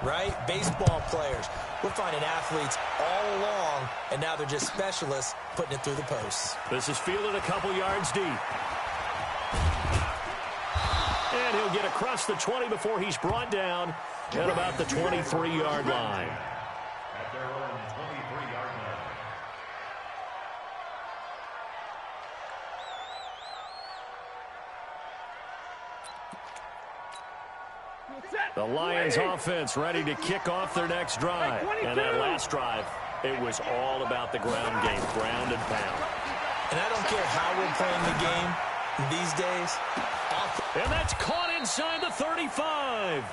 right? Baseball players. We're finding athletes all along, and now they're just specialists putting it through the posts. This is fielded a couple yards deep. And he'll get across the 20 before he's brought down at about the 23-yard line. At their own 23-yard line. The Lions offense ready to kick off their next drive. And that last drive, it was all about the ground game, ground and pound. And I don't care how we're playing the game these days. And that's caught inside the 35.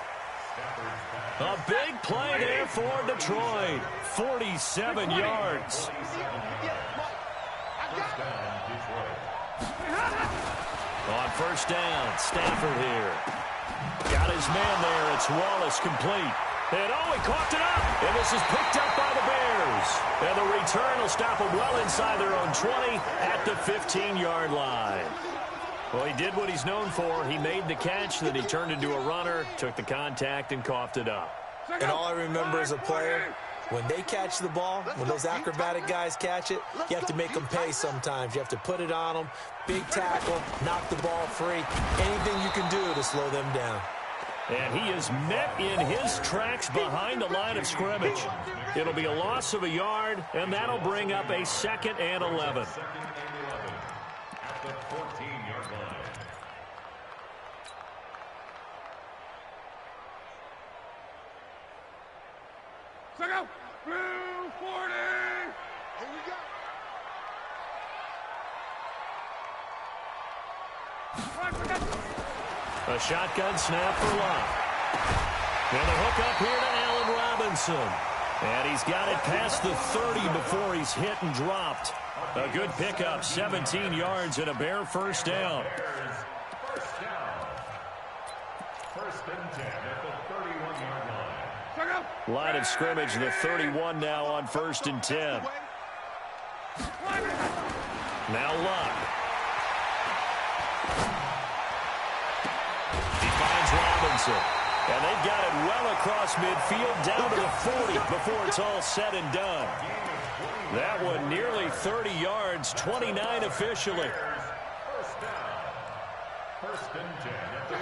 A big play there for Detroit. 47 yards. On first down, Stafford here. Got his man there. It's Wallace complete. And he coughed it up. And this is picked up by the Bears. And the return will stop them well inside their own 20 at the 15-yard line. Well, he did what he's known for. He made the catch, then he turned into a runner, took the contact, and coughed it up. And all I remember as a player, when they catch the ball, when those acrobatic guys catch it, you have to make them pay sometimes. You have to put it on them, big tackle, knock the ball free, anything you can do to slow them down. And he is met in his tracks behind the line of scrimmage. It'll be a loss of a yard, and that'll bring up a 2nd and 11. At the 14-yard line. Check out. Blue 40. Here we go. A shotgun snap for Locke. And a hook up here to Allen Robinson. And he's got it past the 30 before he's hit and dropped. A good pickup, 17 yards and a Bear first down. First and 10 at the 31-yard line. Line of scrimmage, the 31 now on 1st and 10. Now Locke. He finds Robinson. And they've got it well across midfield down to the 40 before it's all said and done. That one nearly 30 yards, 29 officially.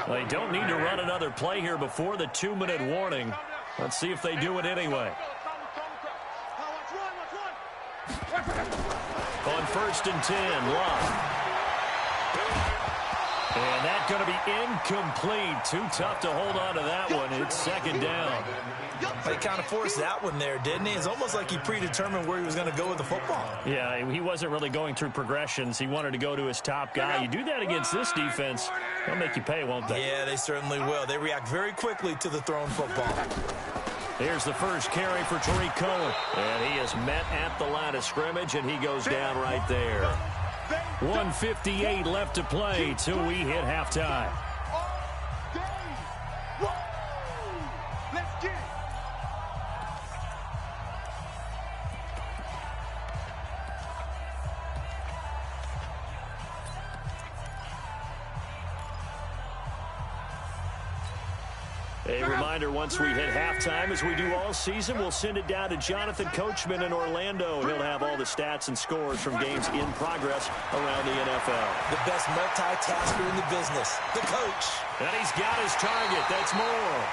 They don't need to run another play here before the 2-minute warning. Let's see if they do it anyway. On 1st and 10, Locke. And that's going to be incomplete. Too tough to hold on to that one. It's 2nd down. He kind of forced that one there, didn't he? It's almost like he predetermined where he was going to go with the football. Yeah, he wasn't really going through progressions. He wanted to go to his top guy. You do that against this defense, they'll make you pay, won't they? Yeah, they certainly will. They react very quickly to the thrown football. Here's the first carry for Tariq Cohen. And he is met at the line of scrimmage, and he goes down right there. 1:58 left to play till we hit halftime. Let's get it. A reminder, once we hit halftime, as we do all season, we'll send it down to Jonathan Coachman in Orlando. He'll have all the stats and scores from games in progress around the NFL. The best multitasker in the business, the coach. And he's got his target. That's more.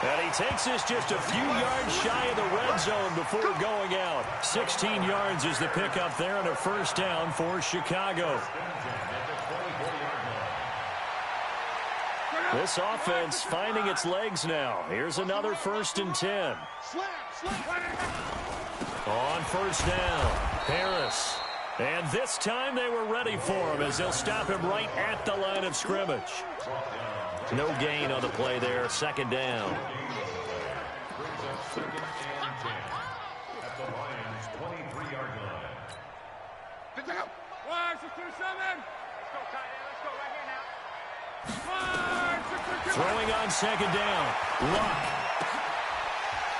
And he takes this just a few yards shy of the red zone before going out. 16 yards is the pickup there and a first down for Chicago. This offense finding its legs now. Here's another 1st and 10. On first down, Harris. And this time they were ready for him as they'll stop him right at the line of scrimmage. No gain on the play there, 2nd down. At the Lions' 23-yard line. Let's go, tight end. Let's go right here now. Throwing on 2nd down. Luck.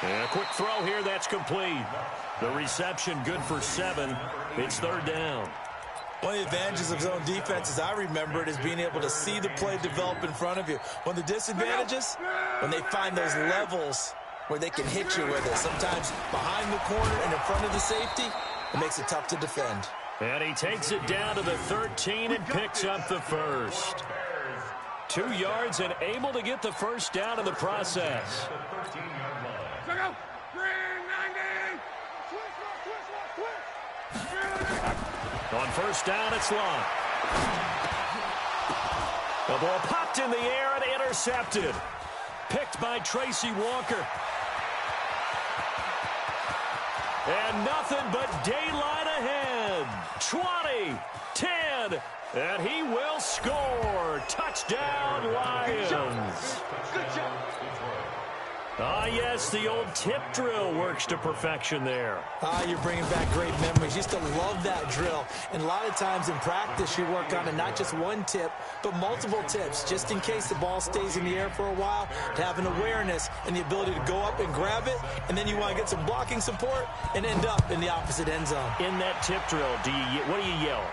And a quick throw here, that's complete. The reception good for 7. It's 3rd down. One of the advantages of zone defense, as I remember it, is being able to see the play develop in front of you. One of the disadvantages, when they find those levels where they can hit you with it. Sometimes behind the corner and in front of the safety, it makes it tough to defend. And he takes it down to the 13 and picks up the first. 2 yards and able to get the first down in the process. On first down, it's Long. The ball popped in the air and intercepted. Picked by Tracy Walker. And nothing but daylight ahead. 20, 10, and he will score. Touchdown, Lions. Good job. Ah, yes, the old tip drill works to perfection there. Ah, you're bringing back great memories. Used to love that drill. And a lot of times in practice, you work on it, not just one tip, but multiple tips, just in case the ball stays in the air for a while, to have an awareness and the ability to go up and grab it, and then you want to get some blocking support and end up in the opposite end zone. In that tip drill, what do you yell?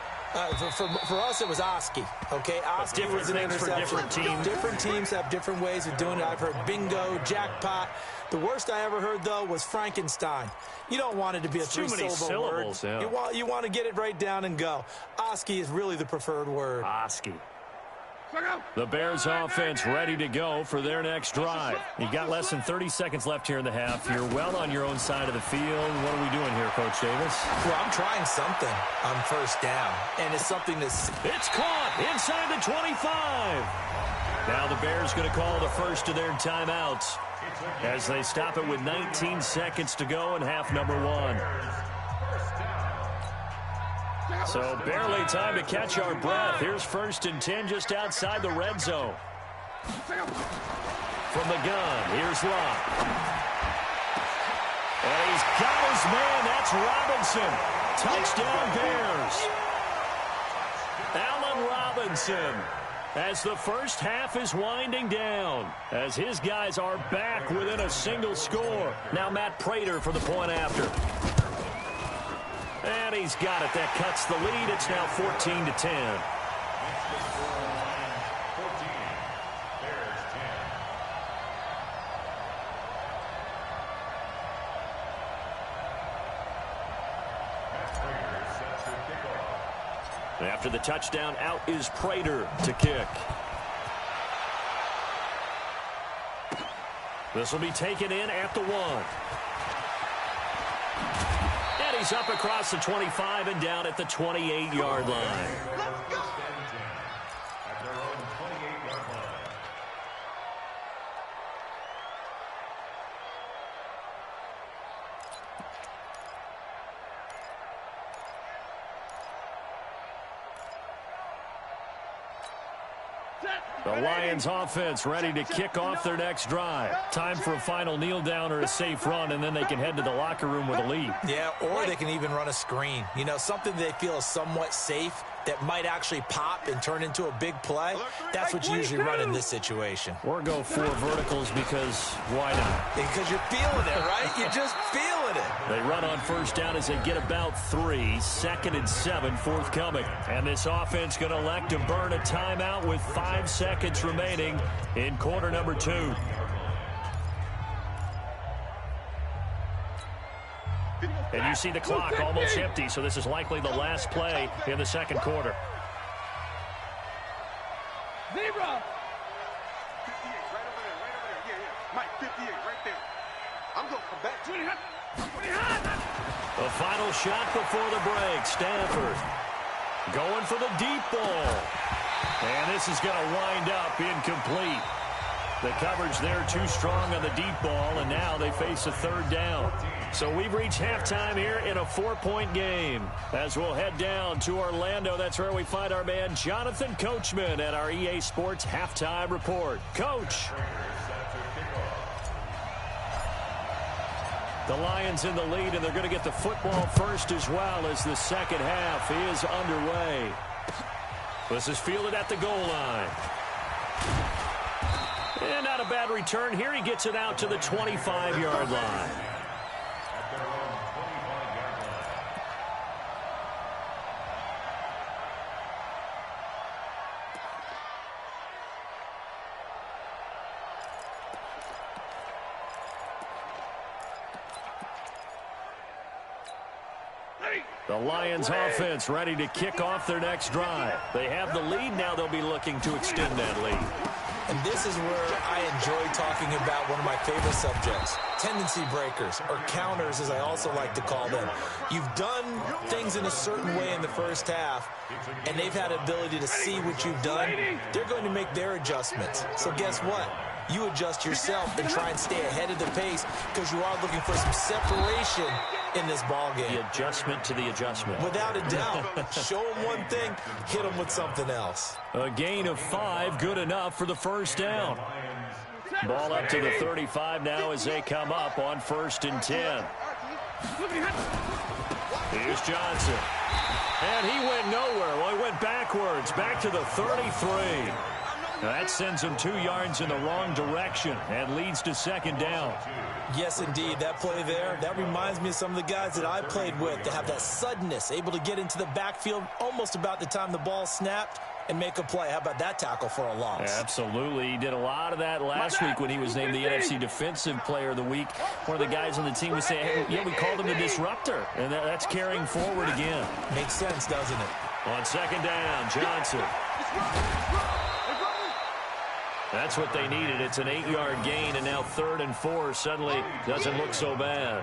For us, it was Oski. Okay, Oski was an interception. Different teams. Different teams have different ways of doing it. I've heard bingo, jackpot. The worst I ever heard, though, was Frankenstein. You don't want it to be a three-syllable word. Yeah. You want to get it right down and go. Oski is really the preferred word. Oski. The Bears offense ready to go for their next drive. You've got less than 30 seconds left here in the half. You're well on your own side of the field. What are we doing here, Coach Davis? Well, I'm trying something on first down, and it's something that's... It's caught inside the 25. Now the Bears going to call the first of their timeouts as they stop it with 19 seconds to go in half number 1. So barely time to catch our breath. Here's 1st and 10 just outside the red zone. From the gun, here's Locke. And he's got his man. That's Robinson. Touchdown Bears. Allen Robinson. As the first half is winding down, as his guys are back within a single score. Now Matt Prater for the point after. And he's got it. That cuts the lead. It's now 14-10. After the touchdown, out is Prater to kick. This will be taken in at the 1. And he's up across the 25 and down at the 28-yard line. The Lions offense ready to kick off their next drive. Time for a final kneel down or a safe run, and then they can head to the locker room with a lead. Yeah, or they can even run a screen. You know, something they feel is somewhat safe that might actually pop and turn into a big play. That's what you usually run in this situation. Or go 4 verticals because why not? Because you're feeling it, right? You're just feeling it. They run on first down as they get about 3. 2nd and 7 forthcoming. And this offense going to elect to burn a timeout with 5 seconds remaining in quarter number 2. And you see the clock almost empty, so this is likely the last play in the second quarter. Zebra! 58, right over there. Yeah. Mike, 58, right there. I'm going to come back. 20 hot. The final shot before the break. Stafford going for the deep ball. And this is going to wind up incomplete. The coverage there too strong on the deep ball, and now they face a 3rd down. So we've reached halftime here in a 4-point game. As we'll head down to Orlando, that's where we find our man Jonathan Coachman at our EA Sports Halftime Report. Coach. The Lions in the lead, and they're going to get the football first as well as the second half is underway. This is fielded at the goal line. And not a bad return here. He gets it out to the 25-yard line. The Lions offense ready to kick off their next drive. They have the lead now. They'll be looking to extend that lead. And this is where I enjoy talking about one of my favorite subjects, tendency breakers, or counters as I also like to call them. You've done things in a certain way in the first half, and they've had the ability to see what you've done. They're going to make their adjustments. So guess what? You adjust yourself and try and stay ahead of the pace because you are looking for some separation in this ball game. The adjustment to the adjustment. Without a doubt. Show them one thing, hit them with something else. A gain of 5, good enough for the first down. Ball up to the 35 now as they come up on 1st and 10. Here's Johnson. And he went nowhere. Well, he went backwards, back to the 33. Now that sends him 2 yards in the wrong direction and leads to 2nd down. Yes, indeed. That play there, that reminds me of some of the guys that I played with to have that suddenness, able to get into the backfield almost about the time the ball snapped and make a play. How about that tackle for a loss? Absolutely. He did a lot of that last week when he was named the NFC Defensive Player of the Week. One of the guys on the team was saying, hey, yeah, we called him the disruptor. And that's carrying forward again. Makes sense, doesn't it? On 2nd down, Johnson. That's what they needed. It's an 8-yard gain, and now 3rd and 4 suddenly doesn't look so bad.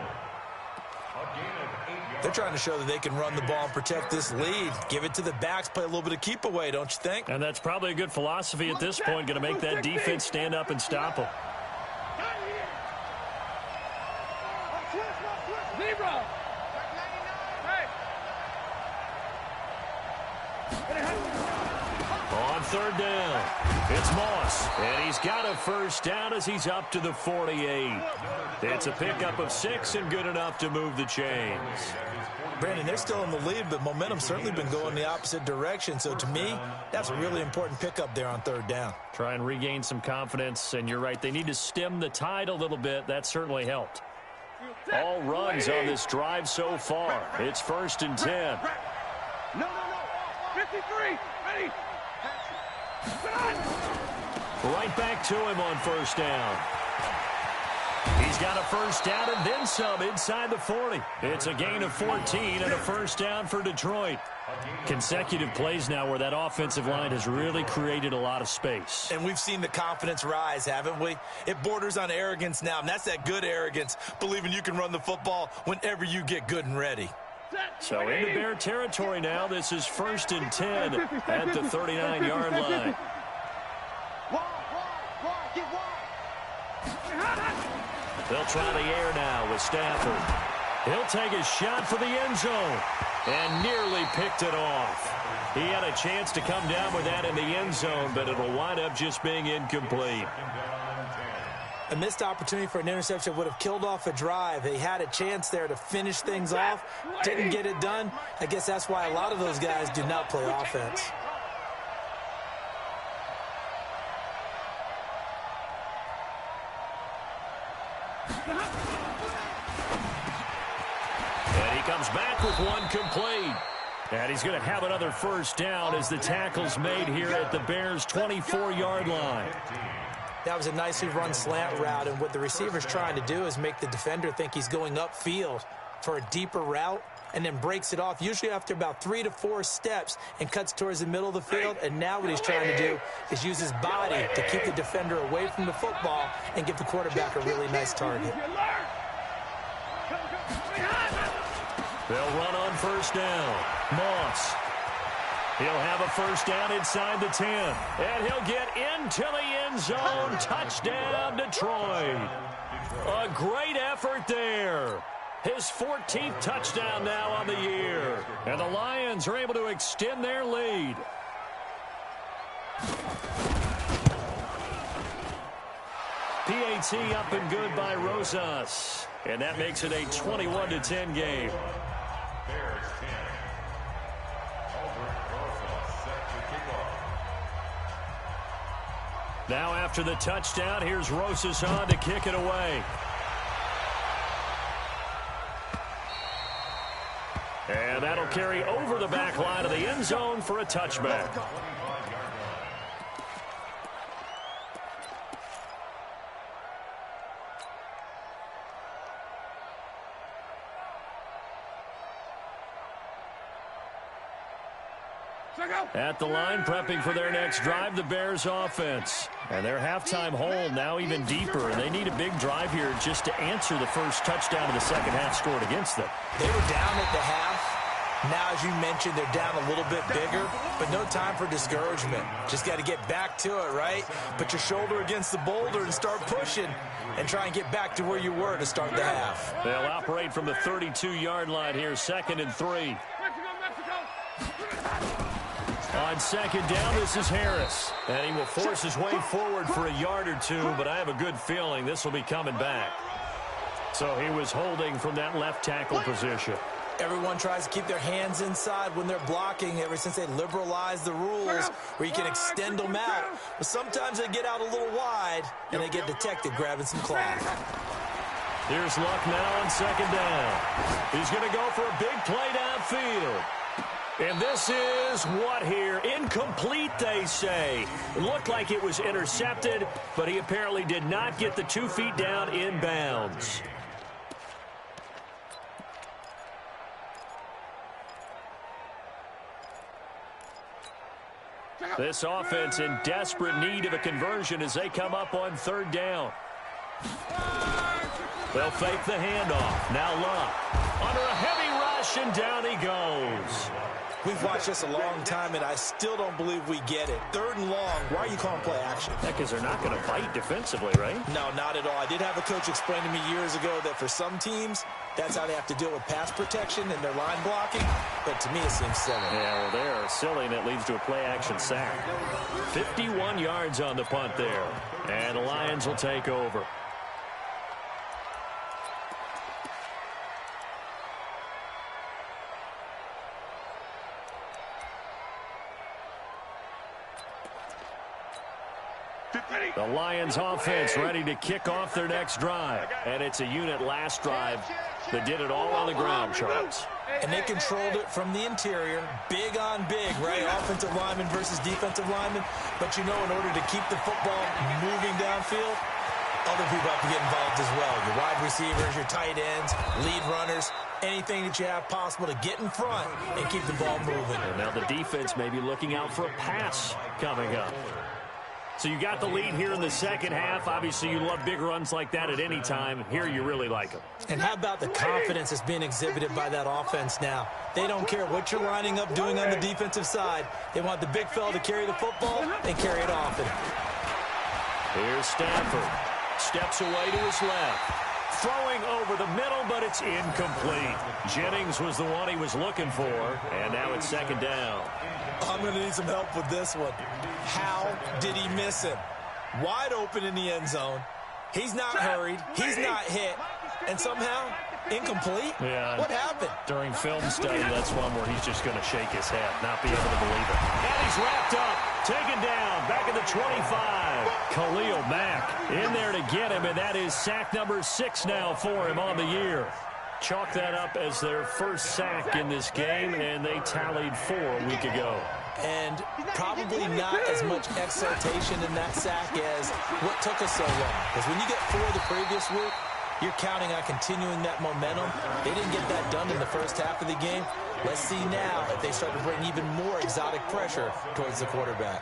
They're trying to show that they can run the ball and protect this lead. Give it to the backs, play a little bit of keep away, don't you think? And that's probably a good philosophy at this point, going to make that defense stand up and stop them. On 3rd down, it's Moss, and he's got a first down as he's up to the 48. It's a pickup of 6 and good enough to move the chains. Brandon, they're still in the lead, but momentum's certainly been going the opposite direction. So to me, that's a really important pickup there on 3rd down. Try and regain some confidence, and you're right. They need to stem the tide a little bit. That certainly helped. All runs on this drive so far. It's 1st and 10. No. 53. Ready. Right back to him on 1st down. He's got a first down and then some inside the 40. It's a gain of 14 and a first down for Detroit. Consecutive plays now where that offensive line has really created a lot of space. And we've seen the confidence rise, haven't we? It borders on arrogance now, and that's that good arrogance, believing you can run the football whenever you get good and ready. So into Bear territory now. This is 1st and 10 at the 39-yard line. They'll try the air now with Stafford. He'll take a shot for the end zone and nearly picked it off. He had a chance to come down with that in the end zone, but it'll wind up just being incomplete. A missed opportunity for an interception would have killed off a drive. They had a chance there to finish things off. Didn't get it done. I guess that's why a lot of those guys do not play offense. And he comes back with one complete. And he's going to have another first down as the tackle's made here at the Bears' 24-yard line. That was a nicely run slant route, and what the receiver's trying to do is make the defender think he's going upfield for a deeper route and then breaks it off, usually after about 3 to 4 steps, and cuts towards the middle of the field. And now what he's trying to do is use his body to keep the defender away from the football and give the quarterback a really nice target. They'll run on first down. Moss. He'll have a first down inside the 10. And he'll get into the end zone. Touchdown, Detroit. A great effort there. His 14th touchdown now on the year. And the Lions are able to extend their lead. PAT up and good by Rosas. And that makes it a 21-10 game. Now after the touchdown, here's Rosas on to kick it away. And that'll carry over the back line of the end zone for a touchback. At the line, prepping for their next drive, the Bears offense. And their halftime hole now even deeper, and they need a big drive here just to answer the first touchdown of the second half scored against them. They were down at the half. Now, as you mentioned, they're down a little bit bigger, but no time for discouragement. Just got to get back to it, right? Put your shoulder against the boulder and start pushing and try and get back to where you were to start the half. They'll operate from the 32-yard line here, 2nd and 3. On 2nd down, this is Harris. And he will force his way forward for a yard or two, but I have a good feeling this will be coming back. So he was holding from that left tackle position. Everyone tries to keep their hands inside when they're blocking ever since they liberalized the rules where you can extend them out. But sometimes they get out a little wide and they get detected grabbing some cloth. Here's Luck now on 2nd down. He's going to go for a big play downfield. And this is what here? Incomplete, they say. It looked like it was intercepted, but he apparently did not get the 2 feet down in bounds. This offense in desperate need of a conversion as they come up on 3rd down. They'll fake the handoff. Now Luck under a heavy rush, and down he goes. We've watched this a long time, and I still don't believe we get it. 3rd and long. Why are you calling play action? Because they're not going to bite defensively, right? No, not at all. I did have a coach explain to me years ago that for some teams, that's how they have to deal with pass protection and their line blocking. But to me, it seems silly. Yeah, well, they're silly, and it leads to a play-action sack. 51 yards on the punt there. And the Lions will take over. The Lions offense ready to kick off their next drive. And it's a unit last drive that did it all on the ground, Charles. And they controlled it from the interior. Big on big, right? Offensive lineman versus defensive lineman. But you know, in order to keep the football moving downfield, other people have to get involved as well. Your wide receivers, your tight ends, lead runners, anything that you have possible to get in front and keep the ball moving. And now the defense may be looking out for a pass coming up. So you got the lead here in the second half. Obviously, you love big runs like that at any time. Here, you really like them. And how about the confidence that's being exhibited by that offense now? They don't care what you're lining up doing on the defensive side. They want the big fella to carry the football and carry it often. Here's Stafford. Steps away to his left. Throwing over the middle, but it's incomplete. Jennings was the one he was looking for, and now it's 2nd down. I'm going to need some help with this one. How did he miss him? Wide open in the end zone. He's not hurried. He's not hit. And somehow, incomplete? Yeah. What happened? During film study, that's one where he's just going to shake his head, not be able to believe it. And he's wrapped up, taken down, back at the 25. Khalil Mack in there to get him, and that is sack number 6 now for him on the year. Chalk that up as their first sack in this game, and they tallied 4 a week ago. And probably not as much exultation in that sack as what took us so long. Because when you get 4 the previous week, you're counting on continuing that momentum. They didn't get that done in the first half of the game. Let's see now if they start to bring even more exotic pressure towards the quarterback.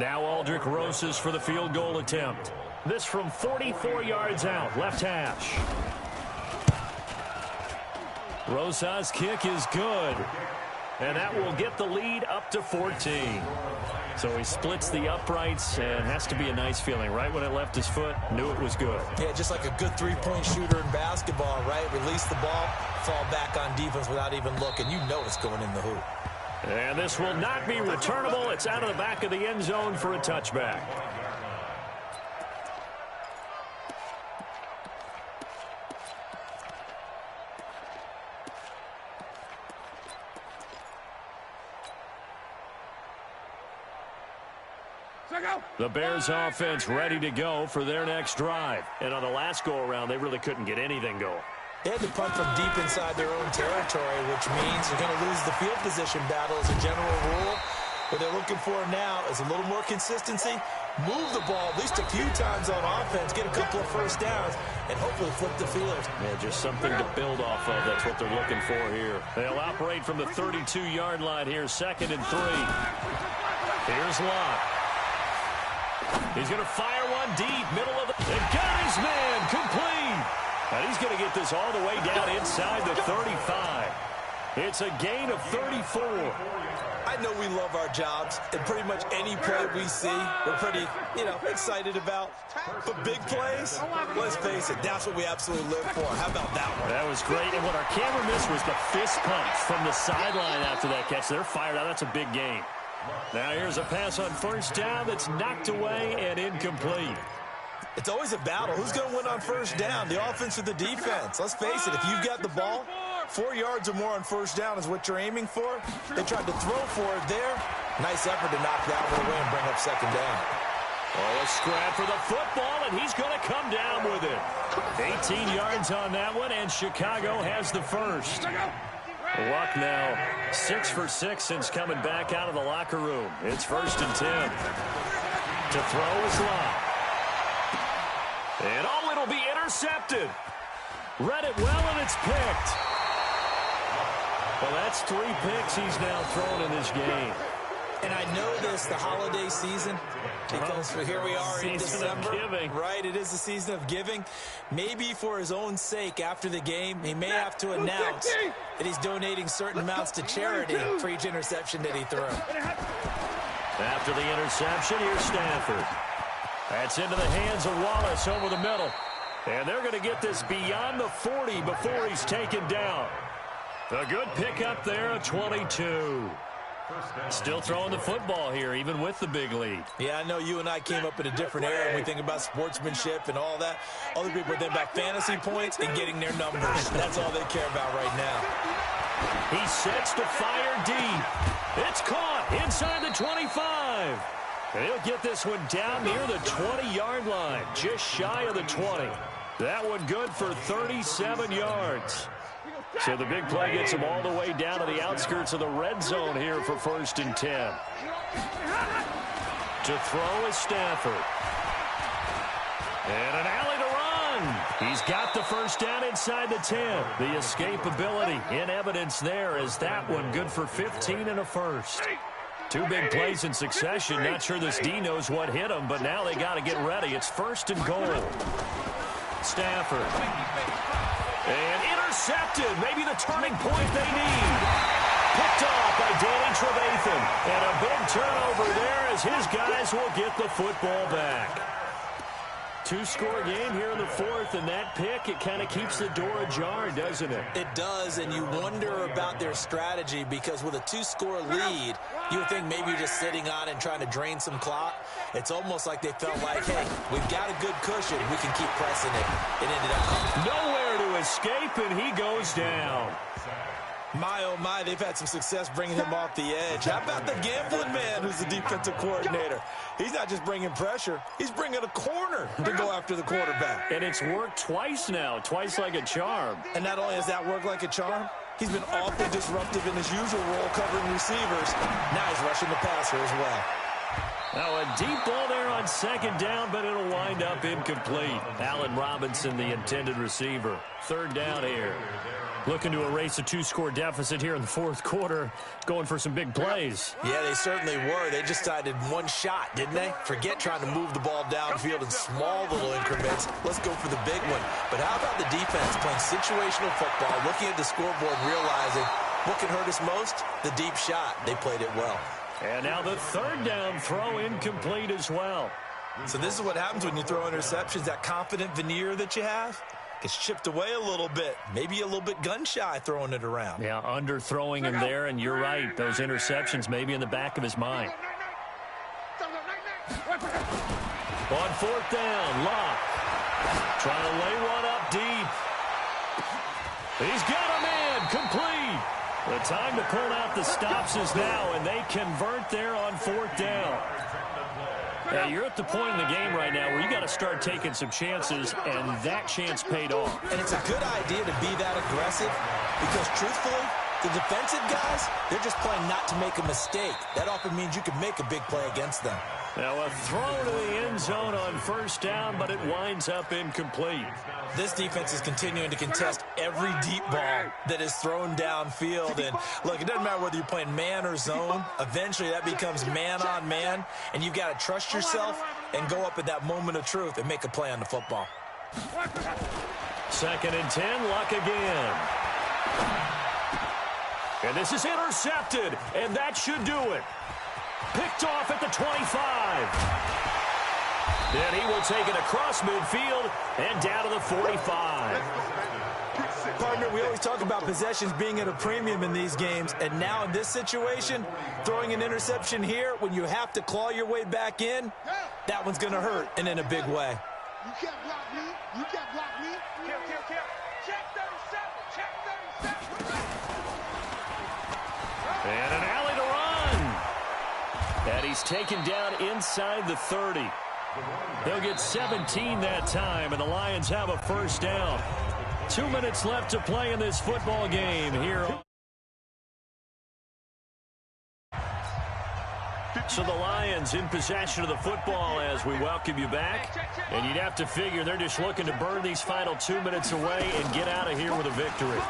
Now Aldrich Rosas for the field goal attempt. This from 44 yards out, left hash. Rosas' kick is good. And that will get the lead up to 14. So he splits the uprights, and has to be a nice feeling. Right when it left his foot, knew it was good. Yeah, just like a good three-point shooter in basketball, right? Release the ball, fall back on defense without even looking. You know it's going in the hoop. And this will not be returnable. It's out of the back of the end zone for a touchback. The Bears offense ready to go for their next drive. And on the last go-around, they really couldn't get anything going. They had to punt from deep inside their own territory, which means you're going to lose the field position battle as a general rule. What they're looking for now is a little more consistency, move the ball at least a few times on offense, get a couple of first downs, and hopefully flip the field. Yeah, just something to build off of. That's what they're looking for here. They'll operate from the 32-yard line here, 2nd and 3. Here's Locke. He's going to fire one deep, middle of the... And got his man, complete. And he's going to get this all the way down inside the 35. It's a gain of 34. I know we love our jobs, and pretty much any play we see, we're pretty, excited about. But big plays, let's face it, that's what we absolutely live for. How about that one? That was great, and what our camera missed was the fist pump from the sideline after that catch. They're fired out. That's a big gain. Now here's a pass on first down that's knocked away and incomplete. It's always a battle. Who's going to win on first down, the offense or the defense? Let's face it, if you've got the ball, 4 yards or more on first down is what you're aiming for. They tried to throw for it there. Nice effort to knock that one away and bring up 2nd down. Oh, a scrap for the football, and he's going to come down with it. 18 yards on that one, and Chicago has the first. Luck now 6 for 6 since coming back out of the locker room. It's 1st and 10. To throw is Locke. And it'll be intercepted. Read it well, and it's picked. Well, that's 3 picks he's now thrown in this game. And I know this, the holiday season, because here we are in December. Right, it is the season of giving. Maybe for his own sake, after the game, he may have to announce that he's donating certain amounts to charity for each interception that he threw. After the interception, here's Stafford. That's into the hands of Wallace over the middle. And they're going to get this beyond the 40 before he's taken down. A good pickup there, a 22. Still throwing the football here, even with the big lead. Yeah, I know you and I came up in a different era, and we think about sportsmanship and all that. Other people think about fantasy points and getting their numbers. That's all they care about right now. He sets to fire deep. It's caught inside the 25. And he'll get this one down near the 20-yard line, just shy of the 20. That one good for 37 yards. So the big play gets him all the way down to the outskirts of the red zone here for 1st and 10. To throw is Stafford. And an alley to run. He's got the first down inside the 10. The escapability in evidence there is that one good for 15 and a first. 2 big plays in succession. Not sure this D knows what hit him, but now they got to get ready. It's 1st and goal. Stafford. And intercepted. Maybe the turning point they need. Picked off by Danny Trevathan. And a big turnover there as his guys will get the football back. 2-score game here in the 4th, and that pick, it kind of keeps the door ajar, doesn't it? It does, and you wonder about their strategy because with a 2-score lead, you would think maybe you're just sitting on it and trying to drain some clock. It's almost like they felt like, hey, we've got a good cushion. We can keep pressing it. It ended up nowhere to escape, and he goes down. My, oh, my, they've had some success bringing him off the edge. How about the gambling man who's the defensive coordinator? He's not just bringing pressure. He's bringing a corner to go after the quarterback. And it's worked twice now, twice like a charm. And not only has that worked like a charm, he's been awfully disruptive in his usual role covering receivers. Now he's rushing the passer as well. Now a deep ball there on 2nd down, but it'll wind up incomplete. Allen Robinson, the intended receiver. 3rd down here. Looking to erase a 2-score deficit here in the 4th quarter. Going for some big plays. Yeah, they certainly were. They just decided one shot, didn't they? Forget trying to move the ball downfield in small little increments. Let's go for the big one. But how about the defense playing situational football, looking at the scoreboard, realizing what can hurt us most? The deep shot. They played it well. And now the 3rd down throw incomplete as well. So this is what happens when you throw interceptions, that confident veneer that you have. Gets chipped away a little bit. Maybe a little bit gun-shy throwing it around. Yeah, underthrowing him there, and you're right. Those interceptions may be in the back of his mind. On 4th down, Locke. Trying to lay one up deep. He's got a man, complete. The time to pull out the stops is now, and they convert there on 4th down. Yeah, you're at the point in the game right now where you got to start taking some chances, and that chance paid off. And it's a good idea to be that aggressive because, truthfully, The defensive guys, they're just playing not to make a mistake. That often means you can make a big play against them. Now a throw to the end zone on first down, but it winds up incomplete. This defense is continuing to contest every deep ball that is thrown downfield. And look, it doesn't matter whether you're playing man or zone. Eventually that becomes man on man, and you've got to trust yourself and go up at that moment of truth and make a play on the football. 2nd and 10, Luck again. And this is intercepted, and that should do it. Picked off at the 25. Then he will take it across midfield and down to the 45. Partner, we always talk about possessions being at a premium in these games, and now in this situation, throwing an interception here when you have to claw your way back in, that one's going to hurt, and in a big way. You can't block me. You can't block me. Kill. Check 37. Check 37. And an alley to run. And he's taken down inside the 30. They'll get 17 that time, and the Lions have a first down. 2 minutes left to play in this football game here. So the Lions in possession of the football as we welcome you back. And you'd have to figure they're just looking to burn these final 2 minutes away and get out of here with a victory.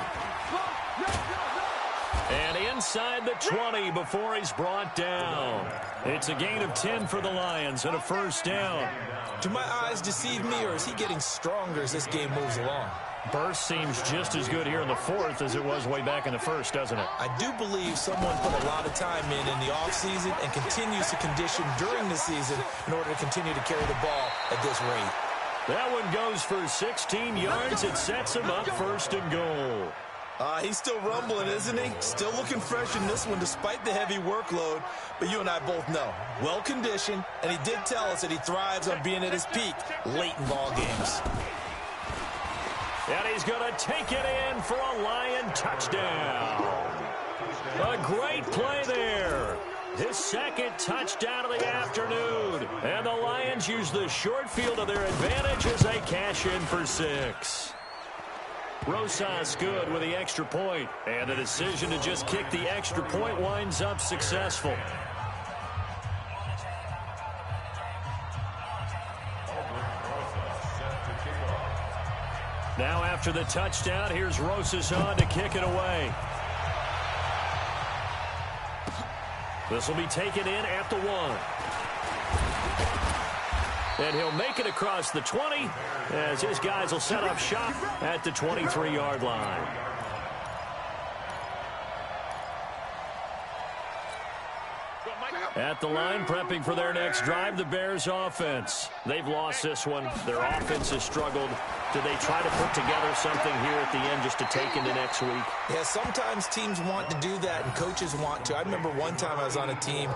And inside the 20 before he's brought down. It's a gain of 10 for the Lions and a first down. Do my eyes deceive me, or is he getting stronger as this game moves along? Burst seems just as good here in the fourth as it was way back in the first, doesn't it? I do believe someone put a lot of time in the offseason and continues to condition during the season in order to continue to carry the ball at this rate. That one goes for 16 yards. It sets him up 1st and goal. He's still rumbling, isn't he? Still looking fresh in this one despite the heavy workload. But you and I both know, well-conditioned, and he did tell us that he thrives on being at his peak late in ball games. And he's going to take it in for a Lion touchdown. A great play there. His 2nd touchdown of the afternoon. And the Lions use the short field to their advantage as they cash in for 6. Rosas good with the extra point. And the decision to just kick the extra point winds up successful. Now after the touchdown, here's Rosas on to kick it away. This will be taken in at the 1. And he'll make it across the 20 as his guys will set up shop at the 23-yard line. At the line, prepping for their next drive, the Bears offense. They've lost this one. Their offense has struggled. Do they try to put together something here at the end just to take into next week? Yeah, sometimes teams want to do that and coaches want to. I remember one time I was on a team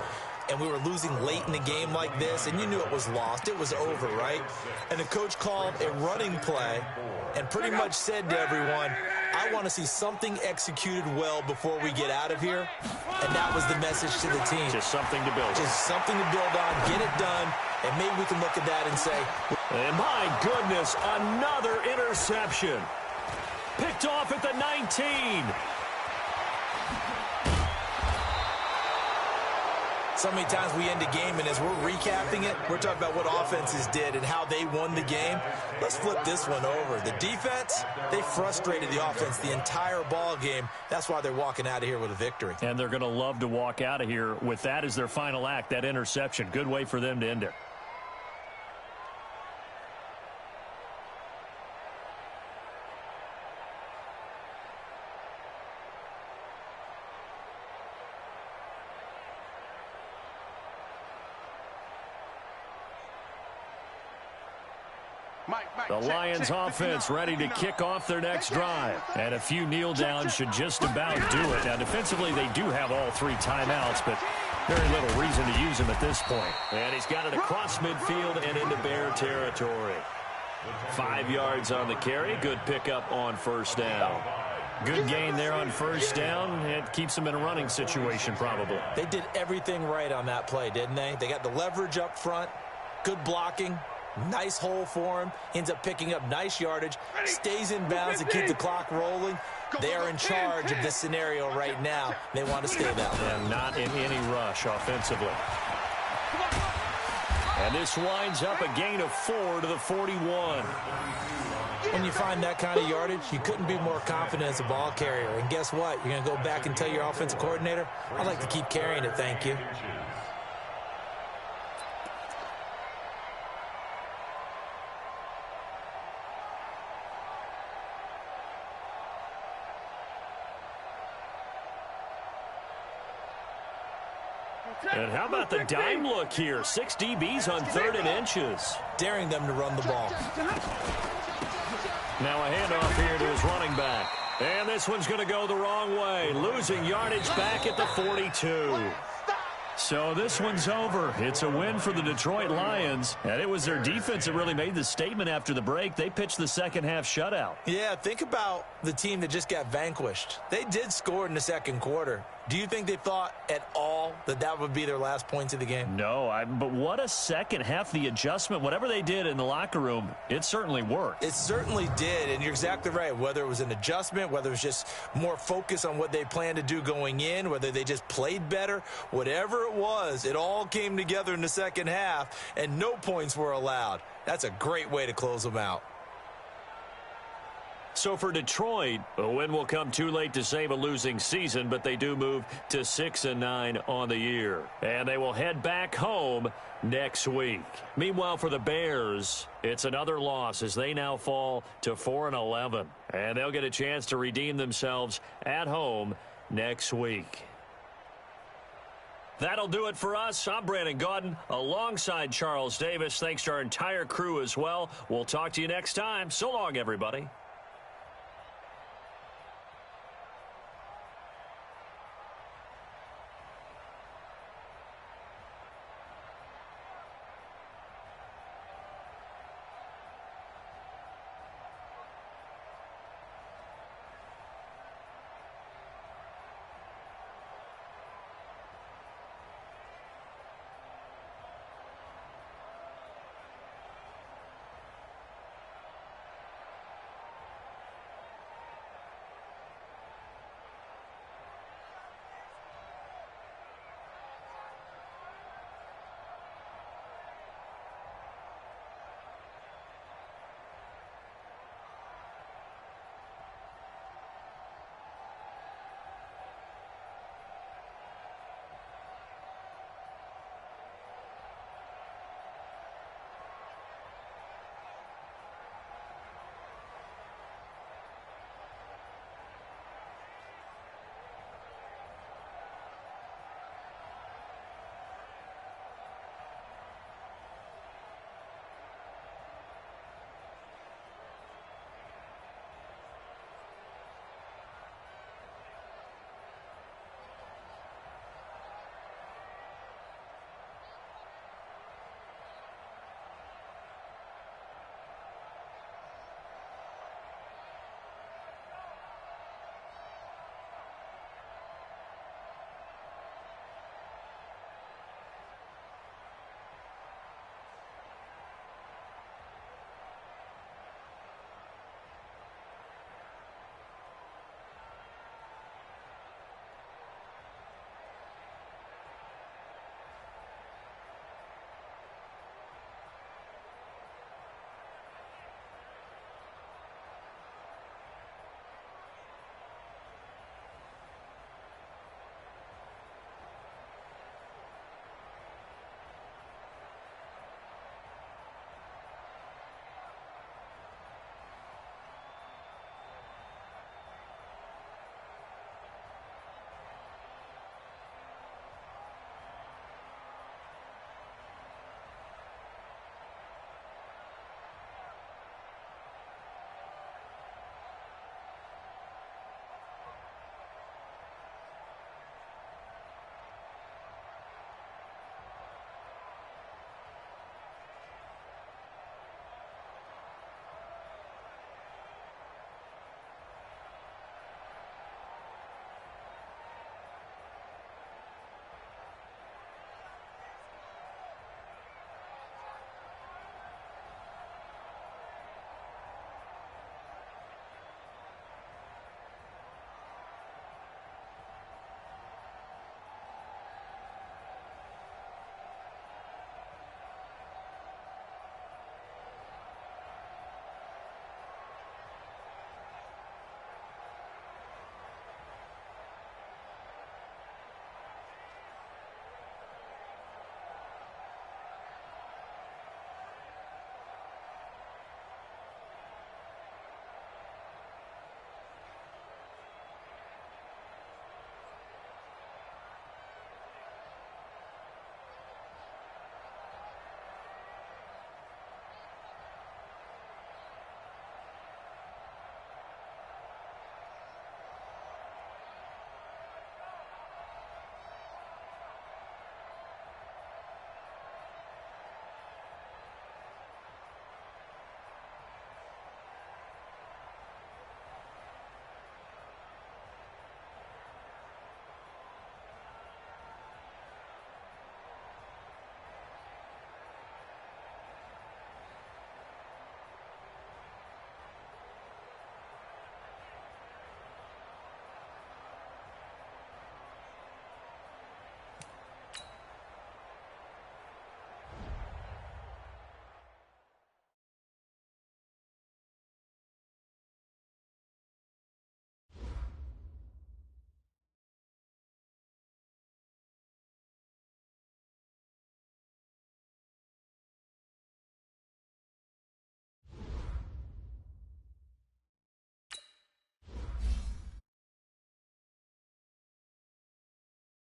and we were losing late in a game like this, and you knew it was lost. It was over, right? And the coach called a running play and pretty much said to everyone, I want to see something executed well before we get out of here. And that was the message to the team. Just something to build on. Just something to build on, get it done, and maybe we can look at that and say, and my goodness, another interception. Picked off at the 19. So many times we end a game, and as we're recapping it, we're talking about what offenses did and how they won the game. Let's flip this one over. The defense, they frustrated the offense the entire ball game. That's why they're walking out of here with a victory. And they're going to love to walk out of here with that as their final act, that interception. Good way for them to end it. The Lions offense ready to kick off their next drive. And a few kneel downs should just about do it. Now, defensively, they do have all 3 timeouts, but very little reason to use them at this point. And he's got it across midfield and into Bear territory. 5 yards on the carry. Good pickup on first down. Good gain there on first down. It keeps them in a running situation, probably. They did everything right on that play, didn't they? They got the leverage up front, good blocking, Nice hole for him. Ends up picking up nice yardage. Stays in bounds to keep the clock rolling. They are in charge of this scenario right now. They want to stay that way. And not in any rush offensively. And this winds up a gain of 4 to the 41. When you find that kind of yardage, you couldn't be more confident as a ball carrier. And guess what? You're going to go back and tell your offensive coordinator, I'd like to keep carrying it, thank you. And how about the dime look here? 6 DBs on 3rd and inches. Daring them to run the ball. Now a handoff here to his running back. And this one's going to go the wrong way. Losing yardage back at the 42. So this one's over. It's a win for the Detroit Lions. And it was their defense that really made the statement after the break. They pitched the second-half shutout. Yeah, think about the team that just got vanquished. They did score in the second quarter. Do you think they thought at all that that would be their last points of the game? No, but what a second half. The adjustment, whatever they did in the locker room, it certainly worked. It certainly did, and you're exactly right. Whether it was an adjustment, whether it was just more focus on what they planned to do going in, whether they just played better, whatever it was, it all came together in the second half, and no points were allowed. That's a great way to close them out. So for Detroit, a win will come too late to save a losing season, but they do move to 6-9 on the year. And they will head back home next week. Meanwhile, for the Bears, it's another loss as they now fall to 4-11. And they'll get a chance to redeem themselves at home next week. That'll do it for us. I'm Brandon Gaudin alongside Charles Davis. Thanks to our entire crew as well. We'll talk to you next time. So long, everybody.